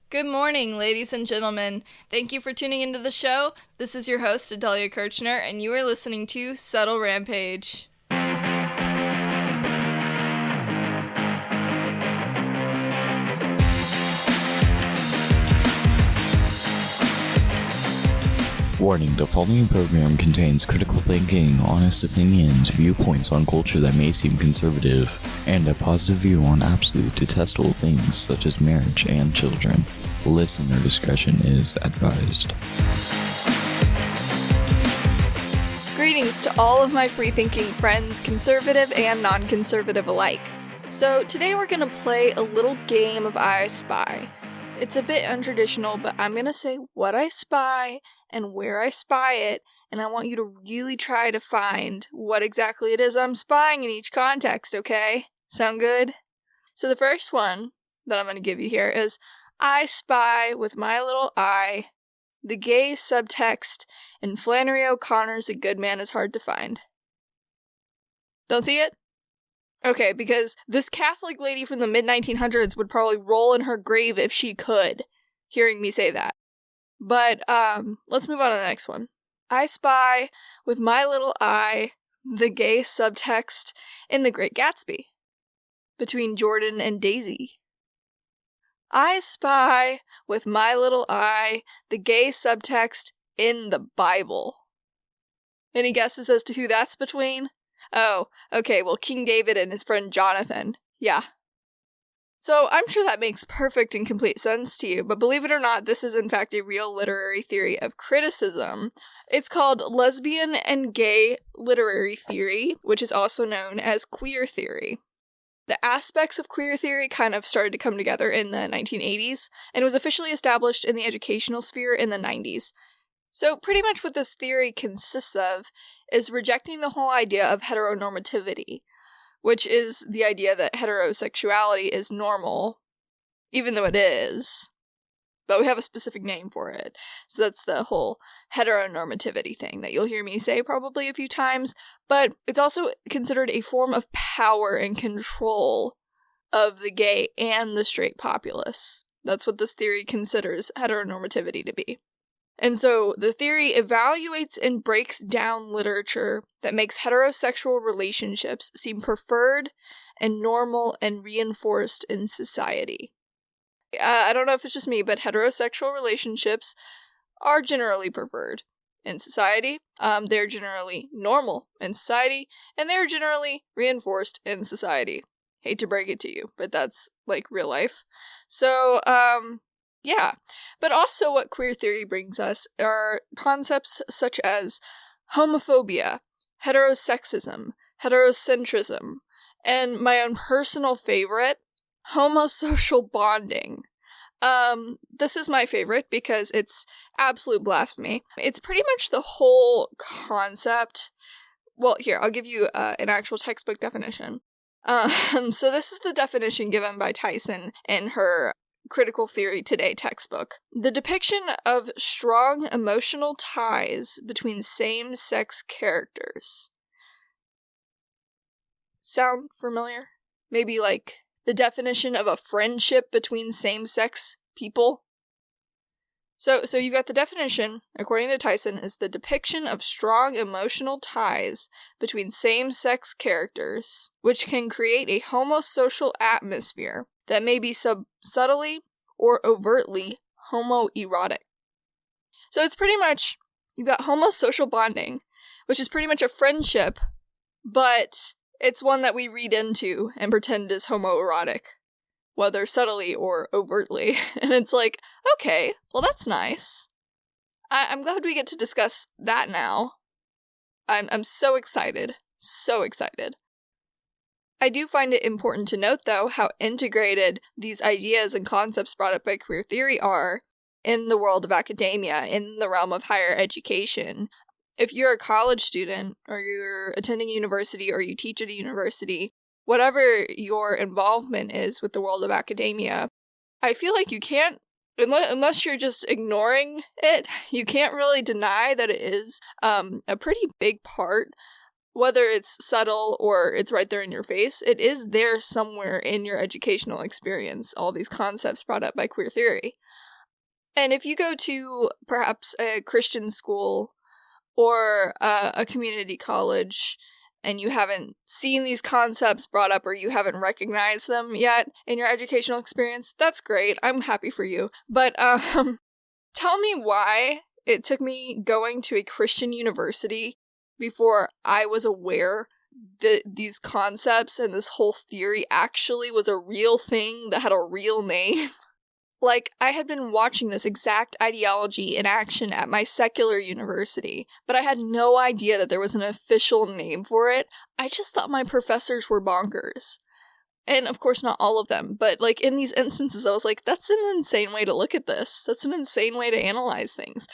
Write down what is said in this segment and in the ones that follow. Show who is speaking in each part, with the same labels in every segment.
Speaker 1: Good morning, ladies and gentlemen. Thank you for tuning into the show. This is your host, Adelia Kirchner, and you are listening to Subtle Rampage.
Speaker 2: Warning, the following program contains critical thinking, honest opinions, viewpoints on culture that may seem conservative, and a positive view on absolute detestable things such as marriage and children. Listener discretion is advised.
Speaker 1: Greetings to all of my free-thinking friends, conservative and non-conservative alike. So today we're going to play a little game of I Spy. It's a bit untraditional, but I'm going to say what I spy and where I spy it, and I want you to really try to find what exactly it is I'm spying in each context, okay? Sound good? So the first one that I'm going to give you here is, I spy with my little eye the gay subtext in Flannery O'Connor's A Good Man Is Hard to Find. Don't see it? Okay, because this Catholic lady from the mid-1900s would probably roll in her grave if she could, hearing me say that. But, let's move on to the next one. I spy with my little eye the gay subtext in The Great Gatsby, between Jordan and Daisy. I spy with my little eye the gay subtext in the Bible. Any guesses as to who that's between? Oh, okay, well, King David and his friend Jonathan. Yeah. So I'm sure that makes perfect and complete sense to you, but believe it or not, this is in fact a real literary theory of criticism. It's called lesbian and gay literary theory, which is also known as queer theory. The aspects of queer theory kind of started to come together in the 1980s, and it was officially established in the educational sphere in the 90s. So pretty much what this theory consists of is rejecting the whole idea of heteronormativity, which is the idea that heterosexuality is normal, even though it is, but we have a specific name for it. So that's the whole heteronormativity thing that you'll hear me say probably a few times, but it's also considered a form of power and control of the gay and the straight populace. That's what this theory considers heteronormativity to be. And so the theory evaluates and breaks down literature that makes heterosexual relationships seem preferred and normal and reinforced in society. I don't know if it's just me, but heterosexual relationships are generally preferred in society. They're generally normal in society, and they're generally reinforced in society. Hate to break it to you, but that's like real life. So, yeah, but also what queer theory brings us are concepts such as homophobia, heterosexism, heterocentrism, and my own personal favorite, homosocial bonding. This is my favorite because it's absolute blasphemy. It's pretty much the whole concept. Well, here, I'll give you an actual textbook definition. So this is the definition given by Tyson in her Critical Theory Today textbook. The depiction of strong emotional ties between same-sex characters. Sound familiar? Maybe like the definition of a friendship between same-sex people? So you've got the definition, according to Tyson, is the depiction of strong emotional ties between same-sex characters, which can create a homosocial atmosphere that may be subtly or overtly homoerotic. So it's pretty much, you've got homosocial bonding, which is pretty much a friendship, but it's one that we read into and pretend is homoerotic, whether subtly or overtly. And it's like, okay, well that's nice. I'm glad we get to discuss that now. I'm so excited. So excited. I do find it important to note, though, how integrated these ideas and concepts brought up by queer theory are in the world of academia, in the realm of higher education. If you're a college student, or you're attending university, or you teach at a university, whatever your involvement is with the world of academia, I feel like you can't, unless you're just ignoring it, you can't really deny that it is a pretty big part. Whether it's subtle or it's right there in your face, it is there somewhere in your educational experience, all these concepts brought up by queer theory. And if you go to perhaps a Christian school or a community college and you haven't seen these concepts brought up or you haven't recognized them yet in your educational experience, that's great. I'm happy for you. But tell me why it took me going to a Christian university before I was aware that these concepts and this whole theory actually was a real thing that had a real name. Like, I had been watching this exact ideology in action at my secular university, but I had no idea that there was an official name for it. I just thought my professors were bonkers. And of course, not all of them, but like in these instances, I was like, that's an insane way to look at this. That's an insane way to analyze things.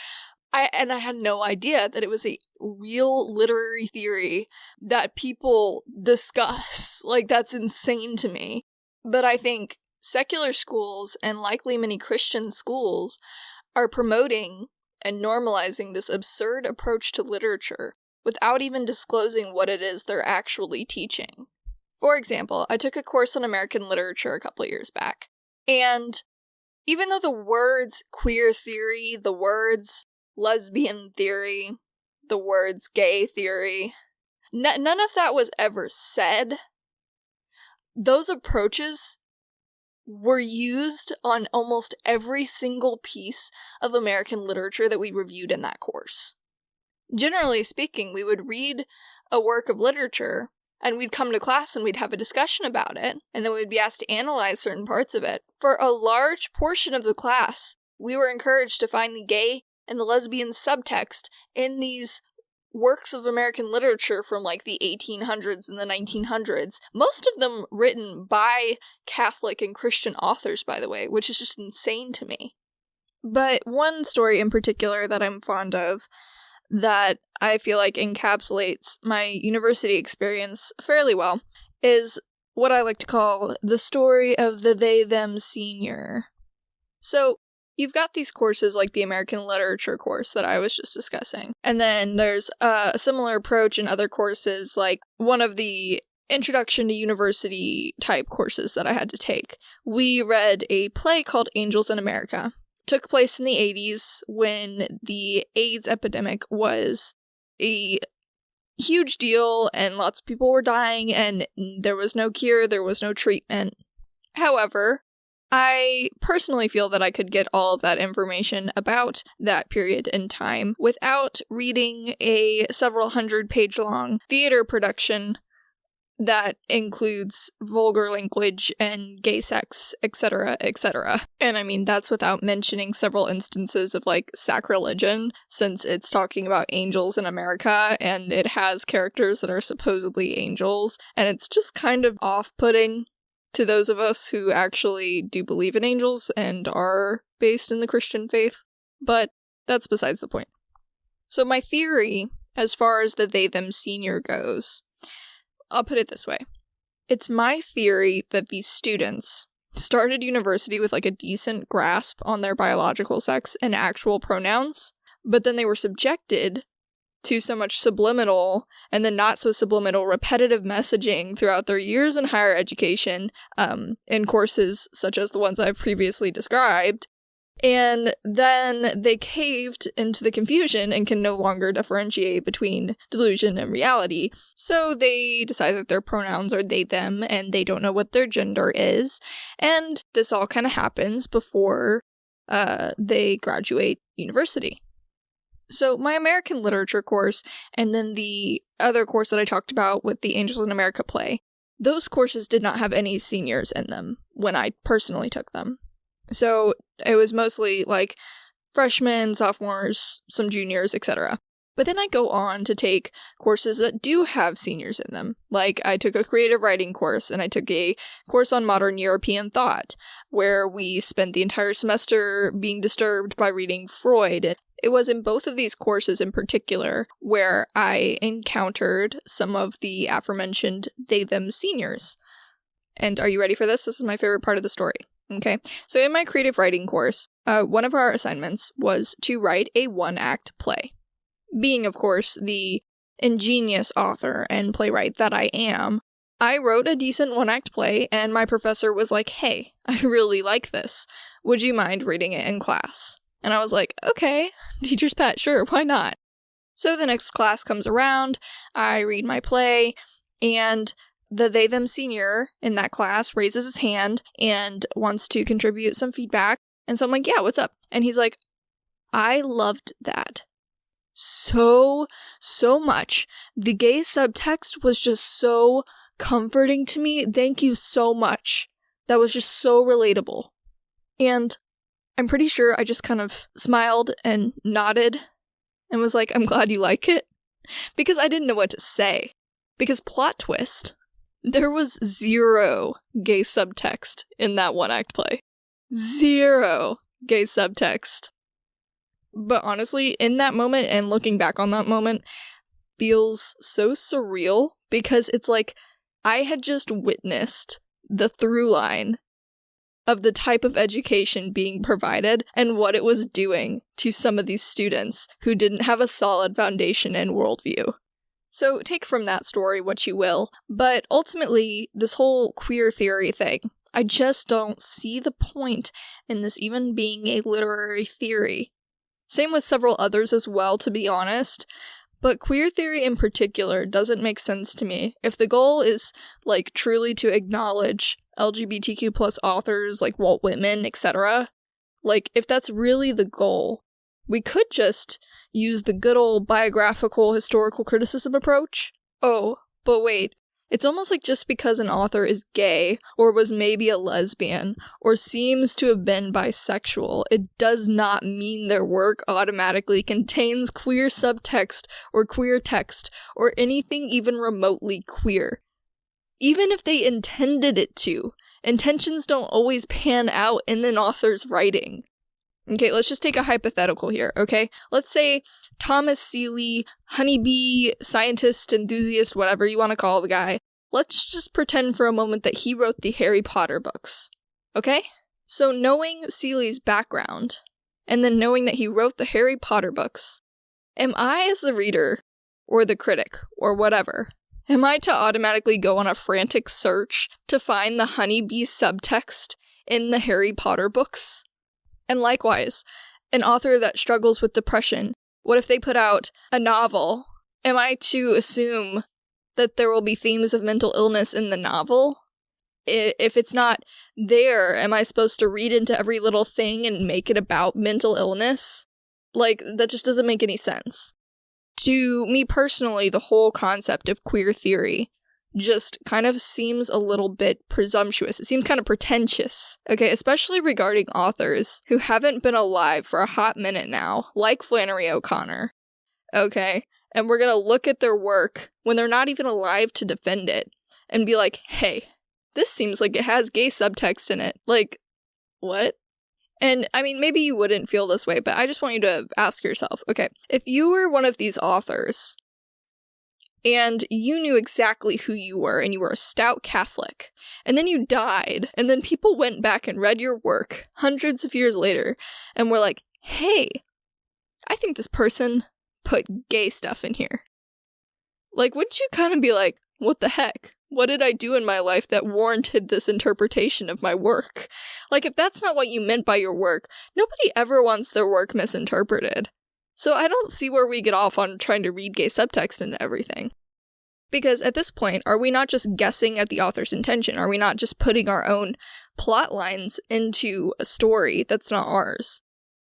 Speaker 1: I had no idea that it was a real literary theory that people discuss. Like, that's insane to me. But I think secular schools, and likely many Christian schools, are promoting and normalizing this absurd approach to literature without even disclosing what it is they're actually teaching. For example, I took a course on American literature a couple of years back, and even though the words queer theory, the words lesbian theory, the words gay theory, none of that was ever said, those approaches were used on almost every single piece of American literature that we reviewed in that course. Generally speaking, we would read a work of literature, and we'd come to class and we'd have a discussion about it, and then we'd be asked to analyze certain parts of it. For a large portion of the class, we were encouraged to find the gay and the lesbian subtext in these works of American literature from like the 1800s and the 1900s, most of them written by Catholic and Christian authors, by the way, which is just insane to me. But one story in particular that I'm fond of that I feel like encapsulates my university experience fairly well is what I like to call the story of the they-them senior. So, you've got these courses like the American Literature course that I was just discussing. And then there's a similar approach in other courses, like one of the Introduction to University type courses that I had to take. We read a play called Angels in America. It took place in the 80s when the AIDS epidemic was a huge deal and lots of people were dying and there was no cure, there was no treatment. However, I personally feel that I could get all of that information about that period in time without reading a several 100-page long theater production that includes vulgar language and gay sex, etc., etc. And I mean, that's without mentioning several instances of, like, sacrilegion, since it's talking about angels in America, and it has characters that are supposedly angels, and it's just kind of off-putting to those of us who actually do believe in angels and are based in the Christian faith, but that's besides the point. So my theory, as far as the they-them senior goes, I'll put it this way. It's my theory that these students started university with like a decent grasp on their biological sex and actual pronouns, but then they were subjected to so much subliminal and then not so subliminal repetitive messaging throughout their years in higher education, in courses such as the ones I've previously described, and then they caved into the confusion and can no longer differentiate between delusion and reality. So they decide that their pronouns are they, them, and they don't know what their gender is, and this all kind of happens before they graduate university. So my American Literature course, and then the other course that I talked about with the Angels in America play, those courses did not have any seniors in them when I personally took them. So it was mostly like freshmen, sophomores, some juniors, etc. But then I go on to take courses that do have seniors in them. Like, I took a creative writing course, and I took a course on modern European thought, where we spent the entire semester being disturbed by reading Freud. It was in both of these courses in particular where I encountered some of the aforementioned they-them seniors. And are you ready for this? This is my favorite part of the story. Okay, so in my creative writing course, one of our assignments was to write a one-act play. Being, of course, the ingenious author and playwright that I am, I wrote a decent one-act play, and my professor was like, hey, I really like this. Would you mind reading it in class? And I was like, okay, teacher's pet, sure, why not? So the next class comes around, I read my play, and the they them senior in that class raises his hand and wants to contribute some feedback. And so I'm like, yeah, what's up? And he's like, I loved that so much. The gay subtext was just so comforting to me. Thank you so much. That was just so relatable. And I'm pretty sure I just kind of smiled and nodded and was like, I'm glad you like it. Because I didn't know what to say. Because plot twist, there was 0 gay subtext in that one-act play. 0 gay subtext. But honestly, in that moment and looking back on that moment feels so surreal because it's like I had just witnessed the through line of the type of education being provided and what it was doing to some of these students who didn't have a solid foundation and worldview. So take from that story what you will, but ultimately, this whole queer theory thing, I just don't see the point in this even being a literary theory. Same with several others as well, to be honest. But queer theory in particular doesn't make sense to me. If the goal is, like, truly to acknowledge LGBTQ plus authors like Walt Whitman, etc., like, if that's really the goal, we could just use the good old biographical historical criticism approach. Oh, but wait. It's almost like just because an author is gay, or was maybe a lesbian, or seems to have been bisexual, it does not mean their work automatically contains queer subtext, or queer text, or anything even remotely queer. Even if they intended it to, intentions don't always pan out in an author's writing. Okay, let's just take a hypothetical here, okay? Let's say Thomas Seeley, honeybee, scientist, enthusiast, whatever you want to call the guy. Let's just pretend for a moment that he wrote the Harry Potter books, okay? So knowing Seeley's background, and then knowing that he wrote the Harry Potter books, am I, as the reader, or the critic, or whatever, am I to automatically go on a frantic search to find the honeybee subtext in the Harry Potter books? And likewise, an author that struggles with depression, what if they put out a novel? Am I to assume that there will be themes of mental illness in the novel? If it's not there, am I supposed to read into every little thing and make it about mental illness? Like, that just doesn't make any sense. To me personally, the whole concept of queer theory just kind of seems a little bit presumptuous. It seems kind of pretentious, okay, especially regarding authors who haven't been alive for a hot minute now, like Flannery O'Connor, okay? And we're gonna look at their work when they're not even alive to defend it and be like, hey, this seems like it has gay subtext in it. Like, what? And, I mean, maybe you wouldn't feel this way, but I just want you to ask yourself, okay, if you were one of these authors and you knew exactly who you were, and you were a stout Catholic, and then you died, and then people went back and read your work hundreds of years later, and were like, hey, I think this person put gay stuff in here. Like, wouldn't you kind of be like, what the heck? What did I do in my life that warranted this interpretation of my work? Like, if that's not what you meant by your work, nobody ever wants their work misinterpreted. So I don't see where we get off on trying to read gay subtext into everything. Because at this point, are we not just guessing at the author's intention? Are we not just putting our own plot lines into a story that's not ours?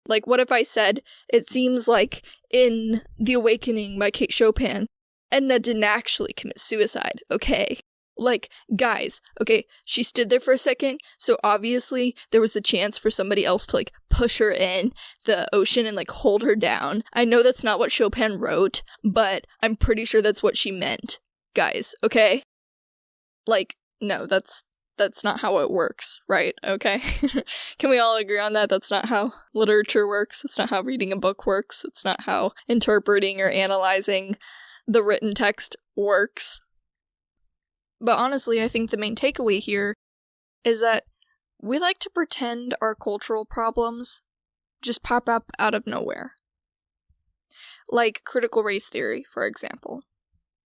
Speaker 1: Like, what if I said, it seems like in The Awakening by Kate Chopin, Edna didn't actually commit suicide, okay? Like, guys, okay, she stood there for a second, so obviously there was the chance for somebody else to, like, push her in the ocean and, like, hold her down. I know that's not what Chopin wrote, but I'm pretty sure that's what she meant, guys, okay? Like, no, that's not how it works, right? Okay? Can we all agree on that? That's not how literature works. It's not how reading a book works. It's not how interpreting or analyzing the written text works. But honestly, I think the main takeaway here is that we like to pretend our cultural problems just pop up out of nowhere. Like critical race theory, for example.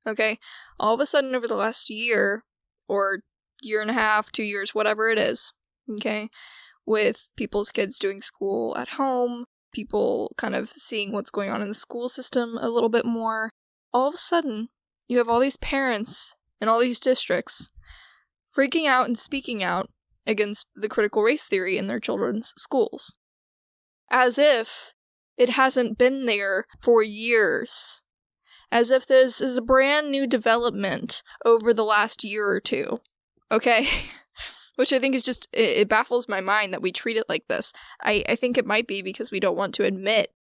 Speaker 1: Okay? All of a sudden over the last year, or year and a half, 2 years, whatever it is, okay, with people's kids doing school at home, people kind of seeing what's going on in the school system a little bit more, all of a sudden, you have all these parents in all these districts freaking out and speaking out against the critical race theory in their children's schools. As if it hasn't been there for years. As if this is a brand new development over the last year or two. Okay? Which I think is just, it baffles my mind that we treat it like this. I think it might be because we don't want to admit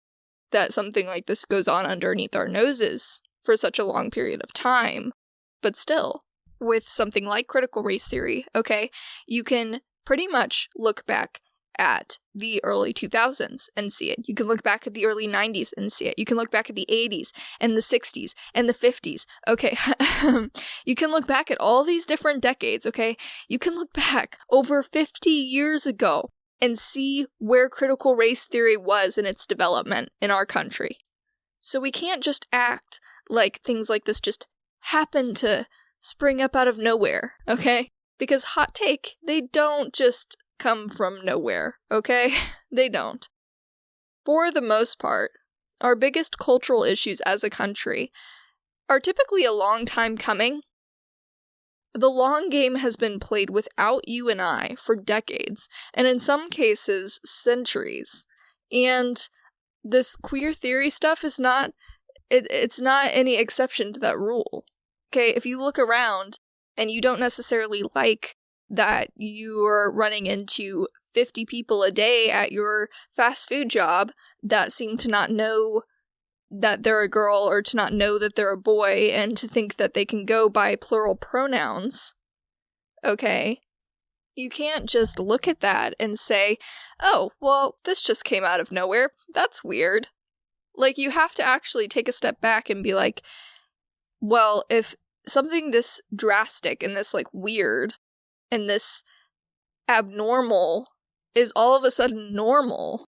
Speaker 1: that something like this goes on underneath our noses for such a long period of time. But still, with something like critical race theory, okay, you can pretty much look back at the early 2000s and see it. You can look back at the early 90s and see it. You can look back at the 80s and the 60s and the 50s. Okay, you can look back at all these different decades, okay? You can look back over 50 years ago and see where critical race theory was in its development in our country. So we can't just act like things like this just happen to spring up out of nowhere, okay? Because hot take, they don't just come from nowhere, okay? They don't. For the most part, our biggest cultural issues as a country are typically a long time coming. The long game has been played without you and I for decades, and in some cases, centuries. And this queer theory stuff is not, it's not any exception to that rule. Okay, if you look around and you don't necessarily like that you're running into 50 people a day at your fast food job that seem to not know that they're a girl or to not know that they're a boy and to think that they can go by plural pronouns, okay, you can't just look at that and say, oh, well, this just came out of nowhere. That's weird. Like, you have to actually take a step back and be like, well, if something this drastic and this, like, weird and this abnormal is all of a sudden normal,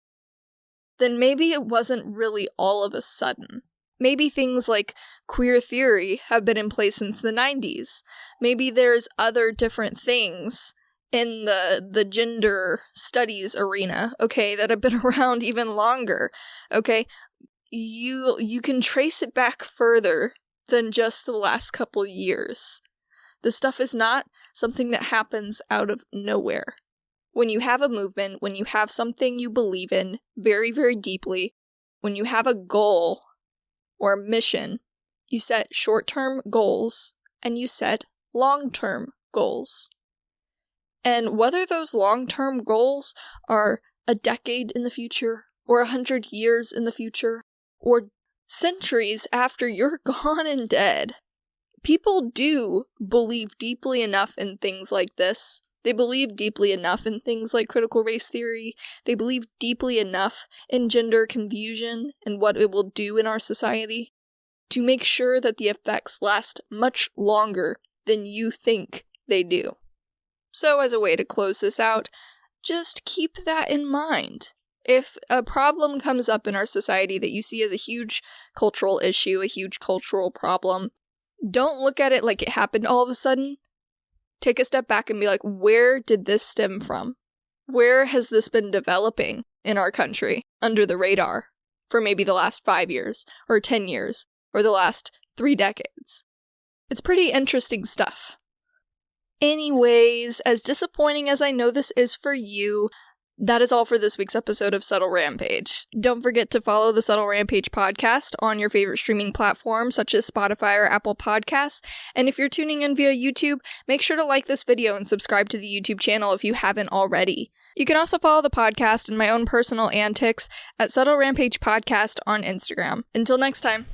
Speaker 1: then maybe it wasn't really all of a sudden. Maybe things like queer theory have been in place since the 90s. Maybe there's other different things in the gender studies arena, okay, that have been around even longer, okay? You can trace it back further than just the last couple years. This stuff is not something that happens out of nowhere. When you have a movement, when you have something you believe in very, very deeply, when you have a goal or a mission, you set short-term goals and you set long-term goals. And whether those long-term goals are a decade in the future, or 100 years in the future, or centuries after you're gone and dead, people do believe deeply enough in things like this. They believe deeply enough in things like critical race theory. They believe deeply enough in gender confusion and what it will do in our society to make sure that the effects last much longer than you think they do. So as a way to close this out, just keep that in mind. If a problem comes up in our society that you see as a huge cultural issue, a huge cultural problem, don't look at it like it happened all of a sudden. Take a step back and be like, where did this stem from? Where has this been developing in our country under the radar for maybe the last 5 years, or 10 years, or the last 3 decades? It's pretty interesting stuff. Anyways, as disappointing as I know this is for you, that is all for this week's episode of Subtle Rampage. Don't forget to follow the Subtle Rampage podcast on your favorite streaming platforms such as Spotify or Apple Podcasts. And if you're tuning in via YouTube, make sure to like this video and subscribe to the YouTube channel if you haven't already. You can also follow the podcast and my own personal antics at Subtle Rampage Podcast on Instagram. Until next time.